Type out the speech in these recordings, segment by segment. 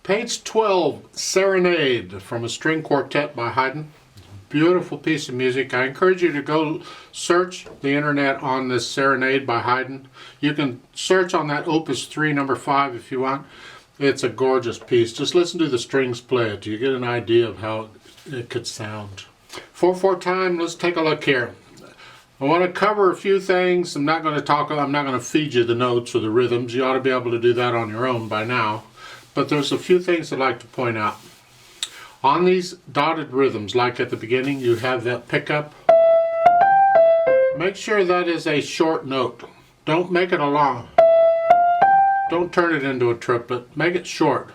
Page 12, Serenade from a string quartet by Haydn. Beautiful piece of music. I encourage you to go search the internet on this Serenade by Haydn. You can search on that Opus 3 number 5 if you want. It's a gorgeous piece. Just listen to the strings play it. You get an idea of how it could sound. 4/4 time, let's take a look here. I want to cover a few things. I'm not going to feed you the notes or the rhythms. You ought to be able to do that on your own by now. But there's a few things I'd like to point out. On these dotted rhythms, like at the beginning, you have that pickup. Make sure that is a short note. Don't make it a long. Don't turn it into a triplet. Make it short.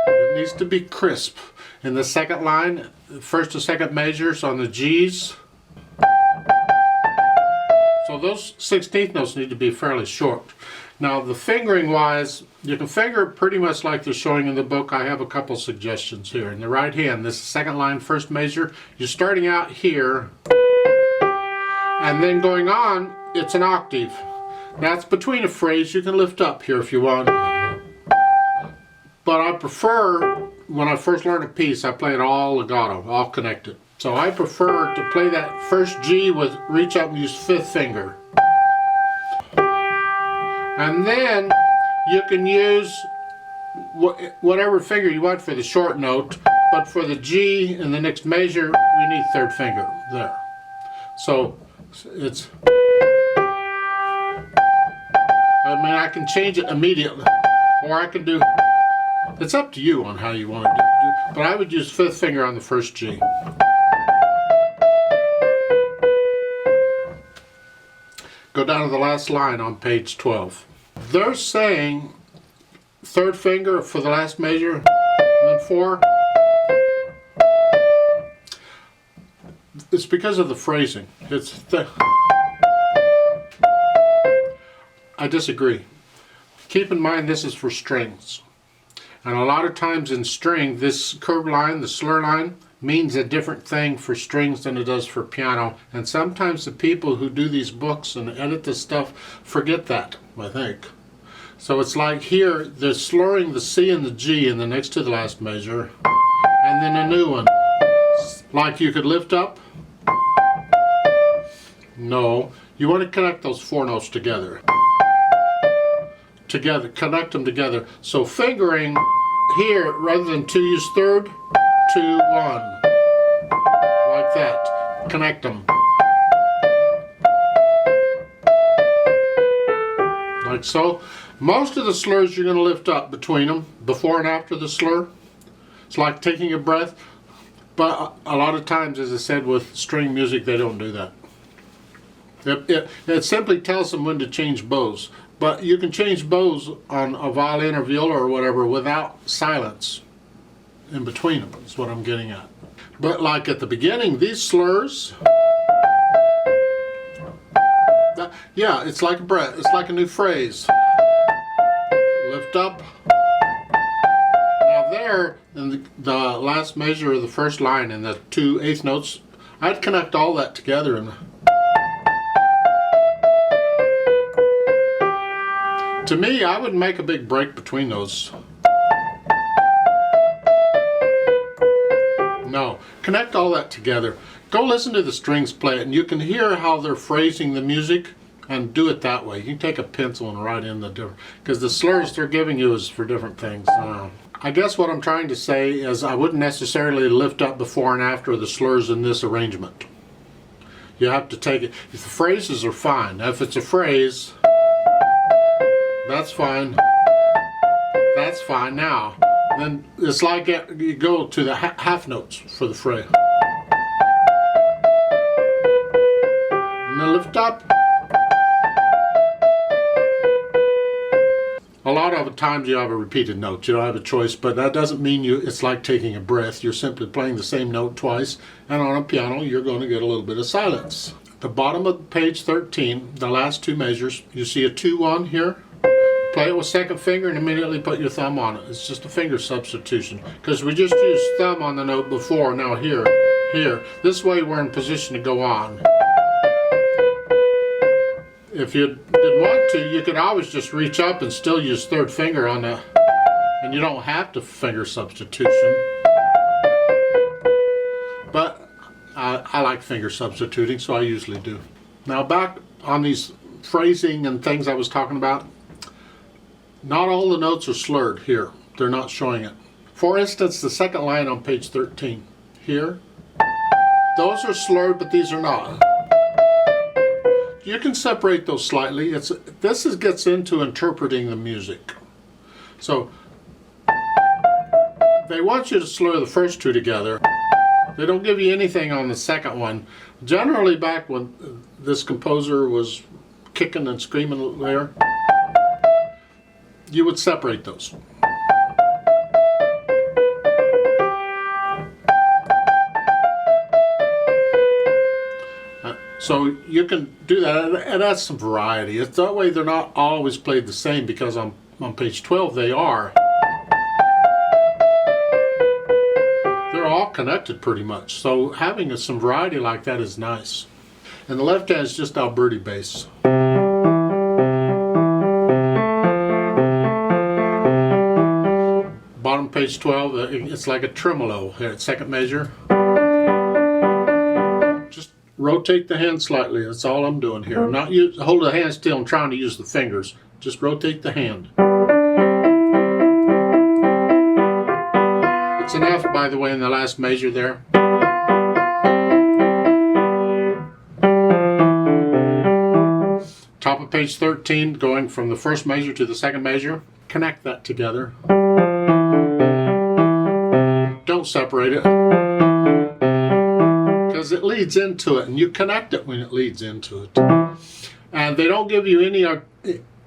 It needs to be crisp. In the second line, first and second measures on the G's. So those 16th notes need to be fairly short. Now the fingering wise, you can finger it pretty much like they're showing in the book. I have a couple suggestions here. In the right hand, this second line, first measure, you're starting out here, and then going on, it's an octave. That's between a phrase. You can lift up here if you want. But I prefer, when I first learn a piece, I play it all legato, all connected. So I prefer to play that first G with reach up and use fifth finger. And then you can use whatever finger you want for the short note, but for the G in the next measure, we need third finger there. So it's, I can change it immediately, or I can do, it's up to you on how you want to do it, but I would use fifth finger on the first G. Go down to the last line on page 12. They're saying third finger for the last measure, and then 4. It's because of the phrasing. I disagree. Keep in mind this is for strings. And a lot of times in string, this curved line, the slur line, means a different thing for strings than it does for piano. And sometimes the people who do these books and edit this stuff forget that, I think. So it's like here, they're slurring the C and the G in the next to the last measure, and then a new one. Like you could lift up. No, you want to connect those 4 notes together. Connect them together. So fingering here, rather than 2, use third, 2, 1. Like that. Connect them. Like so. Most of the slurs you're going to lift up between them, before and after the slur. It's like taking a breath. But a lot of times, as I said, with string music, they don't do that. It simply tells them when to change bows. But you can change bows on a violin or viola or whatever without silence in between them, is what I'm getting at. But like at the beginning, these slurs, yeah, it's like a breath, it's like a new phrase. Lift up. Now there, in the last measure of the first line and the 2 eighth notes, I'd connect all that together and to me, I would make a big break between those. No, connect all that together. Go listen to the strings play it, and you can hear how they're phrasing the music, and do it that way. You can take a pencil and write in the different, because the slurs they're giving you is for different things. I guess what I'm trying to say is I wouldn't necessarily lift up before and after the slurs in this arrangement. You have to take it. If the phrases are fine. Now, if it's a phrase, that's fine. That's fine now. Then it's like you go to the half notes for the phrase. And then lift up. A lot of the times you have a repeated note. You don't have a choice, but that doesn't mean it's like taking a breath. You're simply playing the same note twice, and on a piano you're going to get a little bit of silence. The bottom of page 13, the last 2 measures, you see a 2-1 here. Play it with second finger and immediately put your thumb on it. It's just a finger substitution, because we just used thumb on the note before. Now here. This way we're in position to go on. If you didn't want to, you could always just reach up and still use third finger on the And you don't have to finger substitution, but I like finger substituting, so I usually do. Now back on these phrasing and things I was talking about, not all the notes are slurred here. They're not showing it. For instance, the second line on page 13 here, those are slurred, but these are not. You can separate those slightly. This gets into interpreting the music. So they want you to slur the first two together. They don't give you anything on the second one. Generally, back when this composer was kicking and screaming there, you would separate those. So you can do that, and that's some variety. It's that way they're not always played the same, because on page 12 they are. They're all connected pretty much. So having some variety like that is nice. And the left hand is just Alberti bass. Bottom page 12, it's like a tremolo here at second measure. Just rotate the hand slightly, that's all I'm doing here. I'm not holding the hand still and trying to use the fingers. Just rotate the hand. It's an F, by the way, in the last measure there. Top of page 13, going from the first measure to the second measure. Connect that together. Don't separate it, because it leads into it, and you connect it when it leads into it. And they don't give you any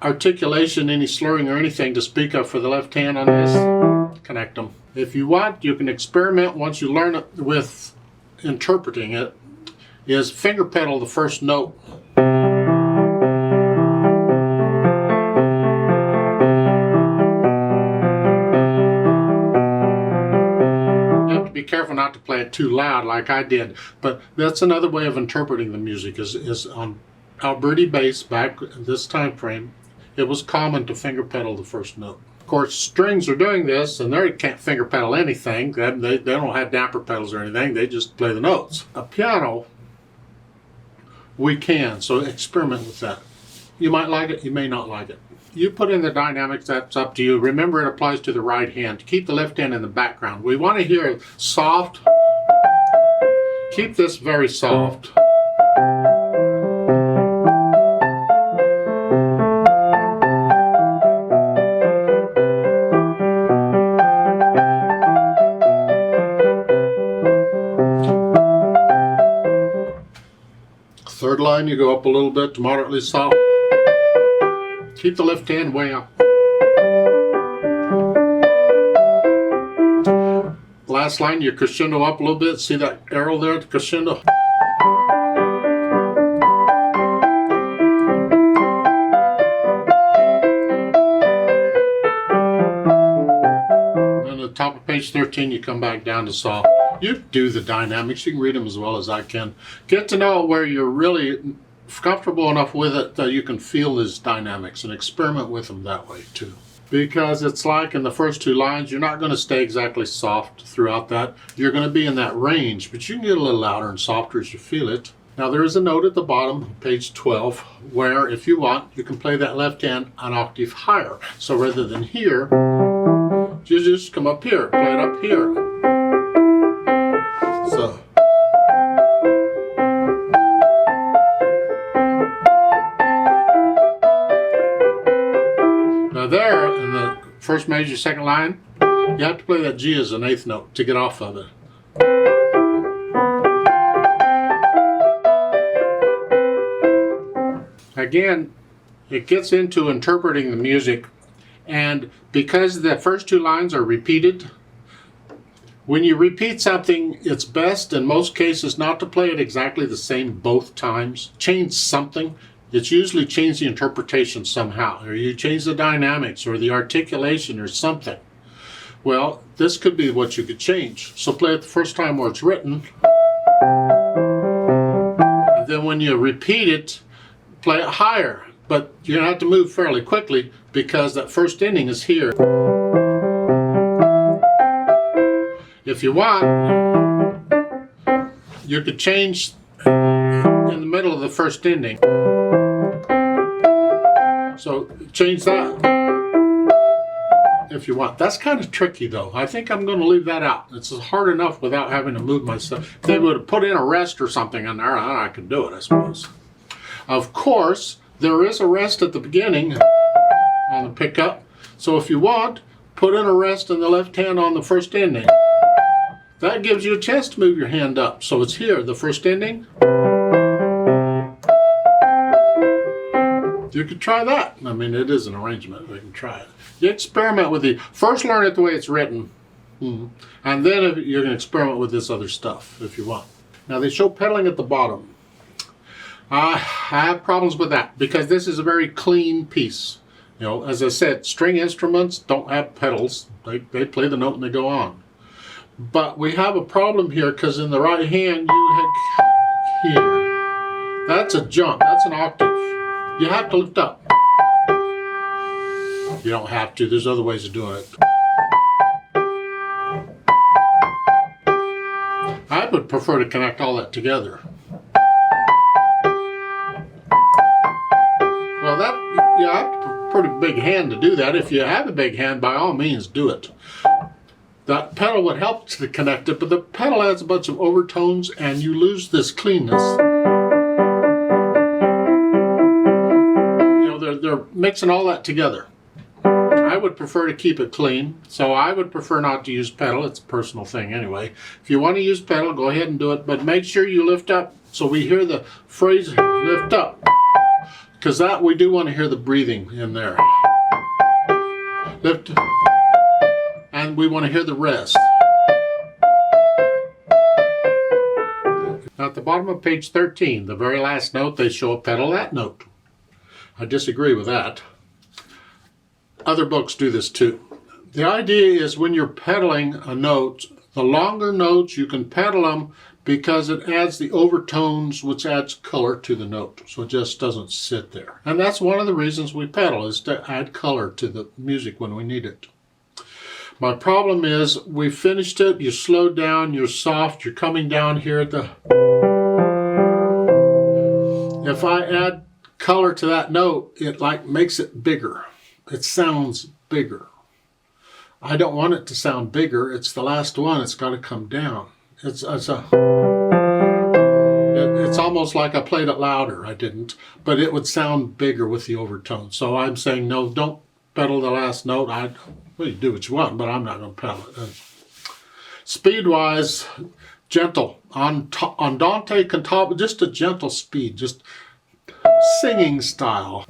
articulation, any slurring or anything to speak of for the left hand on this. Connect them. If you want, you can experiment once you learn it with interpreting it, is finger pedal the first note. Be careful not to play it too loud like I did, but that's another way of interpreting the music is on Alberti bass. Back this time frame, it was common to finger pedal the first note. Of course, strings are doing this, and they can't finger pedal anything. They don't have damper pedals or anything. They just play the notes. A piano, we can, so experiment with that. You might like it, you may not like it. You put in the dynamics, that's up to you. Remember, it applies to the right hand. Keep the left hand in the background. We want to hear soft. Keep this very soft. Third line, you go up a little bit to moderately soft. Keep the left hand way up. Last line, you crescendo up a little bit. See that arrow there, the crescendo? And at the top of page 13, you come back down to soft. You do the dynamics. You can read them as well as I can. Get to know where you're really comfortable enough with it that you can feel these dynamics and experiment with them that way too. Because it's like in the first two lines, you're not going to stay exactly soft throughout that. You're going to be in that range, but you can get a little louder and softer as you feel it. Now there is a note at the bottom, page 12, where if you want, you can play that left hand an octave higher. So rather than here, you just come up here, play it up here. So. Now there, in the first measure, second line, you have to play that G as an eighth note to get off of it. Again, it gets into interpreting the music, and because the first two lines are repeated, when you repeat something, it's best in most cases not to play it exactly the same both times. Change something. It's usually change the interpretation somehow, or you change the dynamics or the articulation or something. Well, this could be what you could change. So play it the first time where it's written. And then when you repeat it, play it higher. But you're going to have to move fairly quickly because that first ending is here. If you want, you could change in the middle of the first ending. So change that if you want. That's kind of tricky though. I think I'm going to leave that out. It's hard enough without having to move myself. If they would have put in a rest or something in there, I could do it, I suppose. Of course, there is a rest at the beginning on the pickup. So if you want, put in a rest in the left hand on the first ending. That gives you a chance to move your hand up. So it's here, the first ending. You could try that. I mean, it is an arrangement. We can try it. You experiment with the, first learn it the way it's written. And then you can experiment with this other stuff if you want. Now they show pedaling at the bottom. I have problems with that because this is a very clean piece. You know, as I said, string instruments don't have pedals. They play the note and they go on. But we have a problem here because in the right hand you have here. That's a jump. That's an octave. You have to lift up. You don't have to. There's other ways of doing it. I would prefer to connect all that together. Well, you have a pretty big hand to do that. If you have a big hand, by all means, do it. That pedal would help to connect it, but the pedal adds a bunch of overtones and you lose this cleanness. You know, they're mixing all that together. I would prefer to keep it clean, so I would prefer not to use pedal. It's a personal thing anyway. If you want to use pedal, go ahead and do it, but make sure you lift up so we hear the phrase lift up. Because that we do want to hear the breathing in there. Lift. And we want to hear the rest. Now at the bottom of page 13, the very last note, they show a pedal that note. I disagree with that. Other books do this too. The idea is when you're pedaling a note, the longer notes you can pedal them because it adds the overtones, which adds color to the note. So it just doesn't sit there. And that's one of the reasons we pedal, is to add color to the music when we need it. My problem is we finished it, you slowed down, you're soft, you're coming down here at the... If I add color to that note, it like makes it bigger. It sounds bigger. I don't want it to sound bigger. It's the last one. It's got to come down. It's almost like I played it louder. I didn't, but it would sound bigger with the overtone. So I'm saying no, don't pedal the last note. Well, you do what you want, but I'm not going to pedal it. Speed-wise, gentle. Andante cantabile, just a gentle speed, just singing style.